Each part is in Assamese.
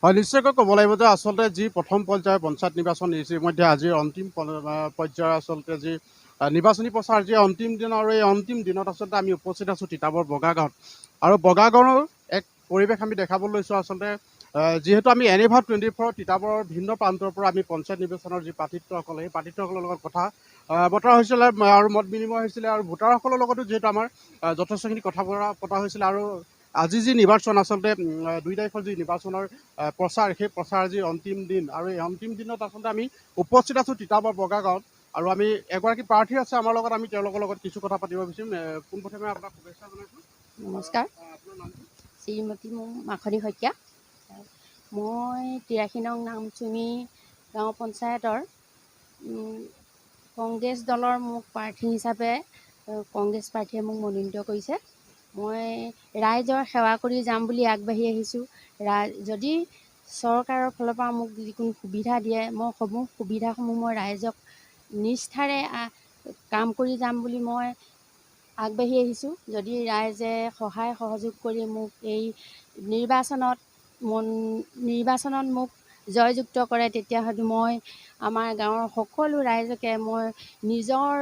হয়, নিশ্চয়কৈ ক'ব লাগিব যে আচলতে যি প্ৰথম পৰ্যায়ৰ পঞ্চায়ত নিৰ্বাচন ইতিমধ্যে আজিৰ অন্তিম পৰ্যায়ৰ আচলতে যি নিৰ্বাচনী প্ৰচাৰ যি অন্তিম দিন আৰু এই অন্তিম দিনত আচলতে আমি উপস্থিত আছোঁ তিতাবৰ বগাগাঁৱত। আৰু বগাগাঁৱৰ এক পৰিৱেশ আমি দেখাবলৈ লৈছোঁ আচলতে যিহেতু আমি এনিভাৰ 24 তিতাবৰৰ ভিন্ন প্ৰান্তৰ পৰা আমি পঞ্চায়ত নিৰ্বাচনৰ যি প্ৰাৰ্থীত্বসকল সেই প্ৰাৰ্থীত্বসকলৰ লগত কথা বতৰা হৈছিলে আৰু মত বিনিময় হৈছিলে আৰু ভোটাৰসকলৰ লগতো যিহেতু আমাৰ যথেষ্টখিনি কথা পতা হৈছিলে আৰু আজি যি নিৰ্বাচন আচলতে 2 তাৰিখৰ যি নিৰ্বাচনৰ প্ৰচাৰ সেই প্ৰচাৰ যি অন্তিম দিন আৰু এই অন্তিম দিনত আচলতে আমি উপস্থিত আছোঁ তিতাবৰ বগাগাঁৱত আৰু আমি এগৰাকী প্ৰাৰ্থী আছে আমাৰ লগত আমি তেওঁলোকৰ লগত কিছু কথা পাতিব বিচাৰিম। পোনপ্ৰথমে আপোনাক শুভেচ্ছা জনাইছোঁ। নমস্কাৰ, আপোনাৰ নামটো? শ্ৰীমতী মাখনী শইকীয়া। মই 83 নং নামচুঙি গাঁও পঞ্চায়তৰ কংগ্ৰেছ দলৰ মোক প্ৰাৰ্থী হিচাপে কংগ্ৰেছ প্ৰাৰ্থীয়ে মোক মনোনীত কৰিছে। মই ৰাইজৰ সেৱা কৰি যাম বুলি আগবাঢ়ি আহিছোঁ। যদি চৰকাৰৰ ফালৰ পৰা মোক যিকোনো সুবিধা দিয়ে মই সুবিধাসমূহ মই ৰাইজক নিষ্ঠাৰে কাম কৰি যাম বুলি মই আগবাঢ়ি আহিছোঁ। যদি ৰাইজে সহায় সহযোগ কৰি মোক এই নিৰ্বাচনত মোক জয়যুক্ত কৰে তেতিয়াহ'লে মই আমাৰ গাঁৱৰ সকলো ৰাইজকে মই নিজৰ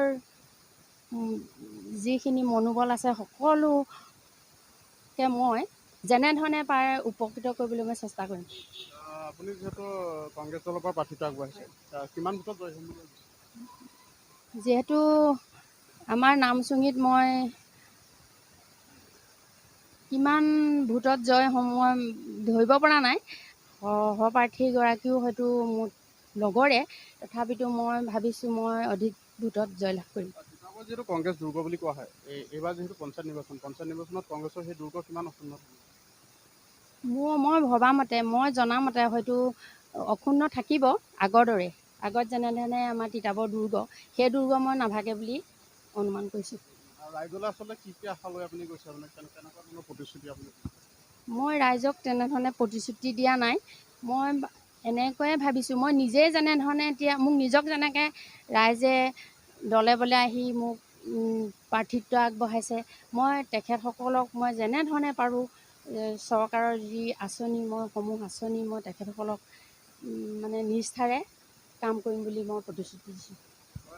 যিখিনি মনোবল আছে সকলোকে মই যেনেধৰণে পাৰে উপকৃত কৰিবলৈ মই চেষ্টা কৰিম। আপুনি যিহেতু কংগ্ৰেছ দলৰ পৰা প্ৰাৰ্থীত্ব আগবাঢ়িছে, কিমান ভোটত জয় হ'ম বুলি ভাবিছে? যিহেতু আমাৰ নামচুঙিত মই কিমান ভোটত জয় হ'ম মই ধৰিব পৰা নাই। সহপ্ৰাৰ্থীগৰাকীও হয়তো মোৰ লগৰে, তথাপিতো মই ভাবিছোঁ মই অধিক ভোটত জয়লাভ কৰিম। তিতাবৰ যিহেতু কংগ্ৰেছ দুৰ্গ বুলি কোৱা হয়, এইবাৰ যিহেতু পঞ্চায়ত নিৰ্বাচনত কংগ্ৰেছৰ সেই দুৰ্গ কিমান অক্ষুণ্ণ থাকিব? মই ভবামতে মই জনামতে হয়তো অক্ষুণ্ণ থাকিব আগৰ দৰে। আগত যেনেধৰণে আমাৰ তিতাবৰ দুৰ্গ সেই দুৰ্গ মই নাভাগে বুলি অনুমান কৰিছোঁ। ৰাইজলৈ আচলতে কি আশা লৈ আপুনি গৈছে, মানে কেনেকুৱা ধৰণৰ প্ৰতিশ্ৰুতি আপুনি? মই ৰাইজক তেনেধৰণে প্ৰতিশ্ৰুতি দিয়া নাই। মই এনেকৈয়ে ভাবিছোঁ মই নিজেই যেনেধৰণে এতিয়া মোক নিজক যেনেকৈ ৰাইজে দলে বলে আহি মোক প্ৰাৰ্থীত্ব আগবঢ়াইছে, মই তেখেতসকলক মই যেনেধৰণে পাৰোঁ চৰকাৰৰ যি আঁচনি মই তেখেতসকলক মানে নিষ্ঠাৰে কাম কৰিম বুলি মই প্ৰতিশ্ৰুতি দিছোঁ।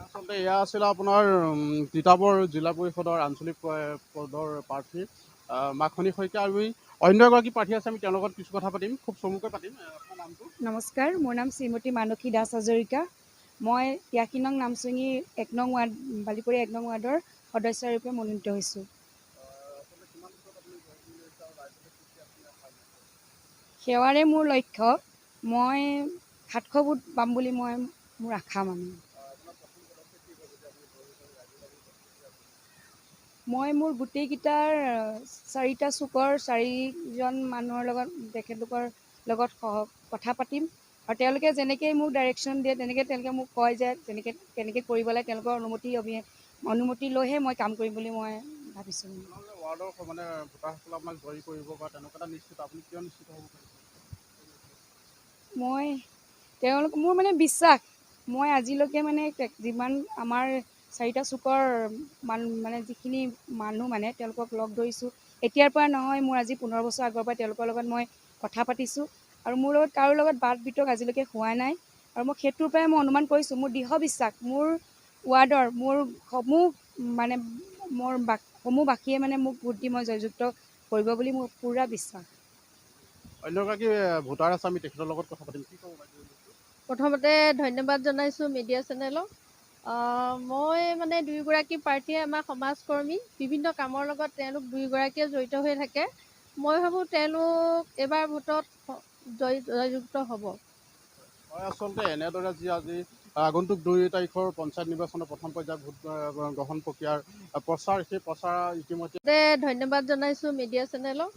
আচলতে এয়া আছিল আপোনাৰ তিতাবৰ জিলা পৰিষদৰ আঞ্চলিক পদৰ প্ৰাৰ্থী মাখনী শইকীয়া আৰু অন্য এগৰাকী প্ৰাৰ্থী আছে, আমি তেওঁলোকৰ লগত কিছু কথা পাতিম, খুব চমুকৈ পাতিম। আপোনাৰ নামটো? নমস্কাৰ, মোৰ নাম শ্ৰীমতী মানসী দাস হাজৰিকা। মই 83 নং নামচুঙি 1 নং ৱাৰ্ড বালিপৰীয়া 1 নং ৱাৰ্ডৰ সদস্যৰূপে মনোনীত হৈছোঁ। সেৱাৰে মোৰ লক্ষ্য, মই 700 ভোট পাম বুলি মোৰ আশা মানে। মই মোৰ গোটেইকেইটাৰ 4টা চুকৰ 4জন মানুহৰ লগত তেখেতলোকৰ লগত কথা পাতিম আৰু তেওঁলোকে যেনেকৈ মোক ডাইৰেকশ্যন দিয়ে তেওঁলোকে মোক কয় যে কেনেকৈ কৰিব লাগে, তেওঁলোকৰ অনুমতি লৈহে মই কাম কৰিম বুলি মই ভাবিছোঁ। ৱাৰ্ডৰ মানে ভোটাৰসকলে আপোনাক জয়ী কৰিব বা তেনেকুৱা এটা নিশ্চিত, আপুনি কিয় নিশ্চিত হ'ব পাৰিছে? মোৰ মানে বিশ্বাস, মই আজিলৈকে মানে যিমান আমাৰ 4টা চুকৰ মানে যিখিনি মানুহ মানে তেওঁলোকক লগ ধৰিছোঁ, এতিয়াৰ পৰা নহয় মোৰ আজি 15 বছৰ আগৰ পৰা তেওঁলোকৰ লগত মই কথা পাতিছোঁ আৰু মোৰ লগত কাৰো লগত বাদ বিতৰক আজিলৈকে হোৱা নাই আৰু মই সেইটোৰ পৰাই মই অনুমান কৰিছোঁ, মোৰ দৃঢ় বিশ্বাস মোৰ ৱাৰ্ডৰ মোৰ সমূহবাসীয়ে মানে মোক ভোট দি মই জয়যুক্ত কৰিব বুলি মোৰ পূৰা বিশ্বাস। অন্য এগৰাকী ভোটাৰ আছে, আমি তেখেতৰ লগত কথা পাতিম। কি ক'ব বাইদেউ? প্ৰথমতে ধন্যবাদ জনাইছোঁ মিডিয়া চেনেলক। মই মানে দুয়োগৰাকী প্ৰাৰ্থীয়ে আমাৰ সমাজকৰ্মী, বিভিন্ন কামৰ লগত তেওঁলোক দুয়োগৰাকীয়ে জড়িত হৈ থাকে। মই ভাবোঁ তেওঁলোক এইবাৰ ভোটত জয়যুক্ত হ'ব। হয়, আচলতে এনেদৰে যি আজি আগন্তুক 2 তাৰিখৰ পঞ্চায়ত নিৰ্বাচনৰ প্ৰথম পৰ্যায়ৰ ভোট গ্ৰহণ প্ৰক্ৰিয়াৰ প্ৰচাৰ, সেই প্ৰচাৰ ইতিমধ্যে ধন্যবাদ জনাইছোঁ মিডিয়া চেনেলক।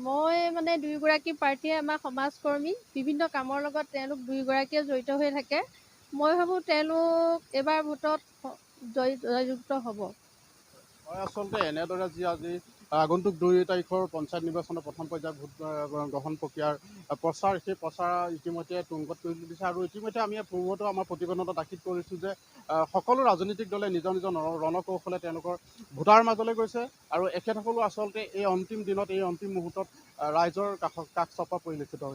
মই মানে দুয়োগৰাকী প্ৰাৰ্থীয়ে আমাৰ সমাজকৰ্মী, বিভিন্ন কামৰ লগত তেওঁলোক দুয়োগৰাকীয়ে জড়িত হৈ থাকে। মই ভাবোঁ তেওঁলোক এইবাৰ ভোটত জয়যুক্ত হ'ব। হয়, আচলতে এনেদৰে যি আজি আগন্তুক 2 তাৰিখৰ পঞ্চায়ত নিৰ্বাচনৰ প্ৰথম পৰ্যায়ৰ ভোট গ্ৰহণ প্ৰক্ৰিয়াৰ প্ৰচাৰ, সেই প্ৰচাৰ ইতিমধ্যে তুংগত তুলি তুলিছে আৰু ইতিমধ্যে আমি পূৰ্বতো আমাৰ প্ৰতিবেদনত দাখিল কৰিছোঁ যে সকলো ৰাজনৈতিক দলে নিজৰ নিজৰ ৰণকৌশলে তেওঁলোকৰ ভোটাৰ মাজলৈ গৈছে আৰু এখেতসকলো আচলতে এই অন্তিম দিনত এই অন্তিম মুহূৰ্তত ৰাইজৰ কাষ চপা পৰিলক্ষিত হৈছে।